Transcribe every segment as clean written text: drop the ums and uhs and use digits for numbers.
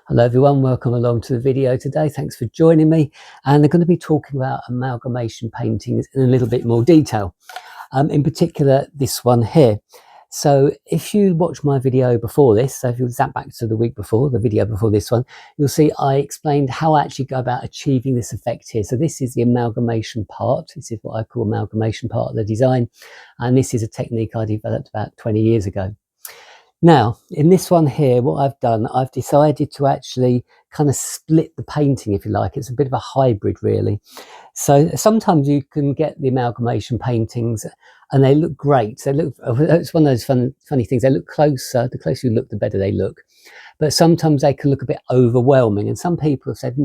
Hello everyone, welcome along to the video today. Thanks for joining me. And I'm going to be talking about amalgamation paintings in a little bit more detail. In particular, this one here. So if you watch my video before this, so if you zap back to the week before, the video before this one, you'll see I explained how I actually go about achieving this effect here. So this is the amalgamation part. This is what I call amalgamation part of the design. And this is a technique I developed about 20 years ago. Now, in this one here, what I've done, I've decided to actually kind of split the painting, if you like. It's a bit of a hybrid, really. So sometimes you can get the amalgamation paintings and they look great. They look, it's one of those funny things. They look closer. The closer you look, the better they look. But sometimes they can look a bit overwhelming. And some people have said,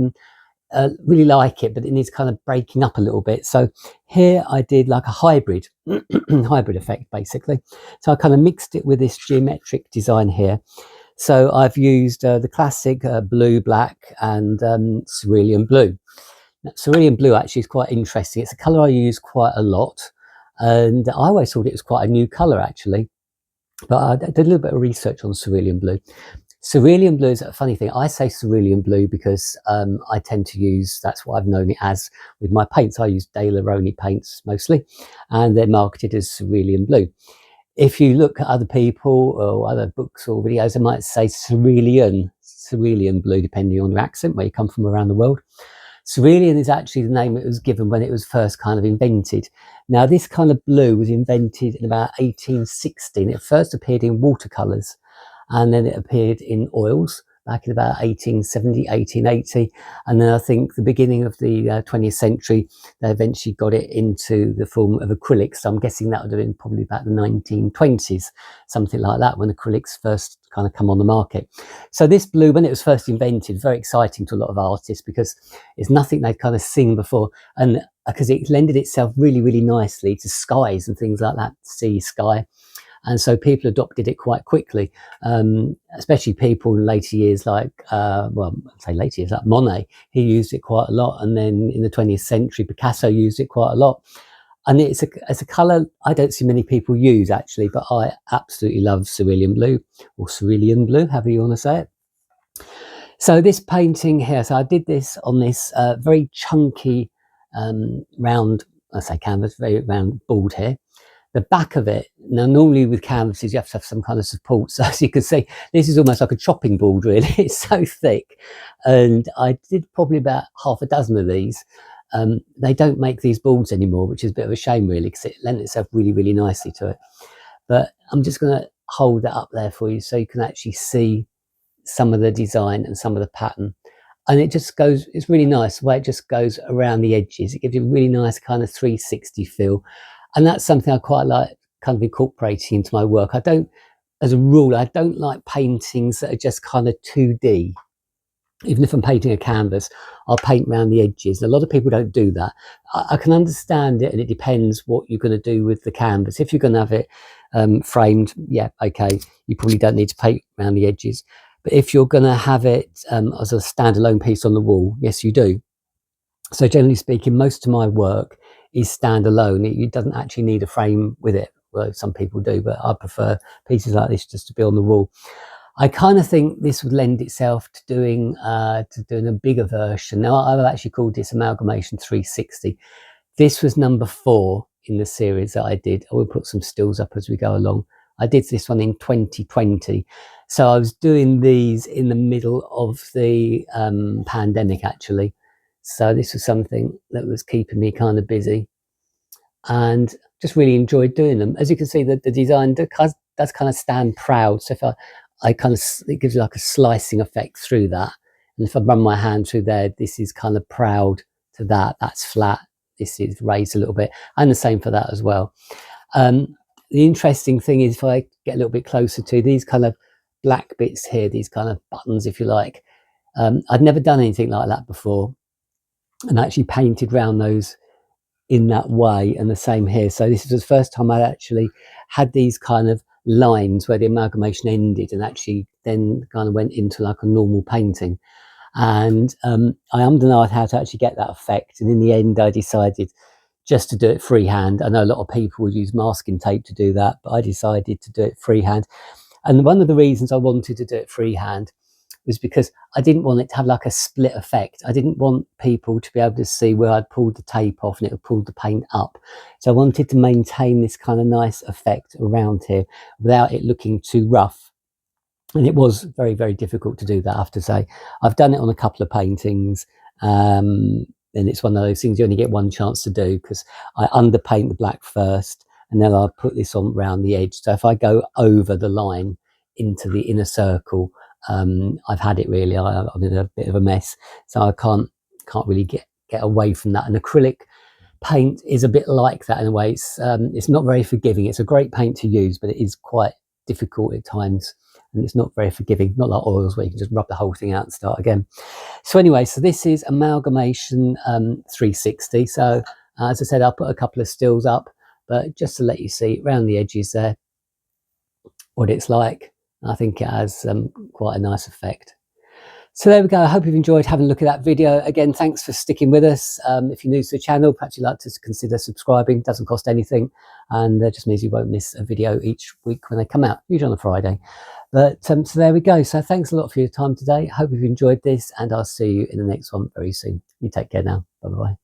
really like it, but it needs kind of breaking up a little bit. So here I did like a hybrid hybrid effect, basically. So I kind of mixed it with this geometric design here. So I've used the classic blue, black and cerulean blue. Now, cerulean blue actually is quite interesting. It's a color I use quite a lot, and I always thought it was quite a new color actually, but I did a little bit of research on cerulean blue. Cerulean blue is a funny thing. I say cerulean blue because I tend to use, that's what I've known it as with my paints. I use De La Roni paints mostly, and they're marketed as cerulean blue. If you look at other people or other books or videos, they might say cerulean blue, depending on your accent, where you come from around the world. Cerulean is actually the name it was given when it was first kind of invented. Now, this kind of blue was invented in about 1816. It first appeared in watercolours, and then it appeared in oils back in about 1870, 1880. And then I think the beginning of the 20th century, they eventually got it into the form of acrylics. So I'm guessing that would have been probably about the 1920s, something like that, when acrylics first kind of come on the market. So this blue, when it was first invented, very exciting to a lot of artists because it's nothing they'd kind of seen before. And because it lended itself really, really nicely to skies and things like that, sea, sky. And so people adopted it quite quickly, especially people in later years like, well, I'd say later years, like Monet. He used it quite a lot. And then in the 20th century, Picasso used it quite a lot. And it's a colour I don't see many people use, actually, but I absolutely love cerulean blue, or cerulean blue, however you want to say it. So this painting here, so I did this on this very chunky round, I say canvas, very round board here. The back of it, now normally with canvases you have to have some kind of support, so as you can see this is almost like a chopping board really. It's so thick, and I did probably about half a dozen of these. They don't make these boards anymore, which is a bit of a shame really, because it lent itself really, really nicely to it. But I'm just going to hold that up there for you so you can actually see some of the design and some of the pattern. And it just goes, it's really nice the way it just goes around the edges. It gives you a really nice kind of 360 feel. And that's something I quite like kind of incorporating into my work. I don't, as a rule, I don't like paintings that are just kind of 2D. Even if I'm painting a canvas, I'll paint around the edges. A lot of people don't do that. I can understand it, and it depends what you're going to do with the canvas. If you're going to have it framed, yeah, okay, you probably don't need to paint around the edges. But if you're going to have it as a standalone piece on the wall, yes, you do. So generally speaking, most of my work is standalone. It doesn't actually need a frame with it. Well, some people do, but I prefer pieces like this just to be on the wall. I kind of think this would lend itself to doing a bigger version. Now, I've actually called this Amalgamation 360. This was number 4 in the series that I did. I will put some stills up as we go along. I did this one in 2020. So I was doing these in the middle of the pandemic, actually. So this was something that was keeping me kind of busy, and just really enjoyed doing them. As you can see, the design does kind of stand proud. So if I kind of, it gives you like a slicing effect through that. And if I run my hand through there, this is kind of proud to that. That's flat. This is raised a little bit, and the same for that as well. The interesting thing is, if I get a little bit closer to these kind of black bits here, these kind of buttons, if you like, I'd never done anything like that before, and actually painted around those in that way. And the same here. So this is the first time I actually had these kind of lines where the amalgamation ended and actually then kind of went into like a normal painting. And I understood how to actually get that effect. And in the end, I decided just to do it freehand. I know a lot of people would use masking tape to do that, but I decided to do it freehand. And one of the reasons I wanted to do it freehand was because I didn't want it to have like a split effect. I didn't want people to be able to see where I'd pulled the tape off and it would pull the paint up. So I wanted to maintain this kind of nice effect around here without it looking too rough. And it was very, very difficult to do that, I have to say. I've done it on a couple of paintings, and it's one of those things you only get one chance to do, because I underpaint the black first, and then I'll put this on around the edge. So if I go over the line into the inner circle, I've had it really. I'm in a bit of a mess, so I can't really get away from that. And acrylic paint is a bit like that in a way. It's not very forgiving. It's a great paint to use, but it is quite difficult at times, and it's not very forgiving, not like oils where you can just rub the whole thing out and start again. So anyway, so this is Amalgamation 360. So as I said, I'll put a couple of stills up, but just to let you see around the edges there what it's like. I think it has quite a nice effect. So there we go. I hope you've enjoyed having a look at that video. Again, thanks for sticking with us. If you're new to the channel, perhaps you'd like to consider subscribing. It doesn't cost anything, and it just means you won't miss a video each week when they come out, usually on a Friday. But so there we go. So thanks a lot for your time today. Hope you've enjoyed this, and I'll see you in the next one very soon. You take care now. Bye-bye.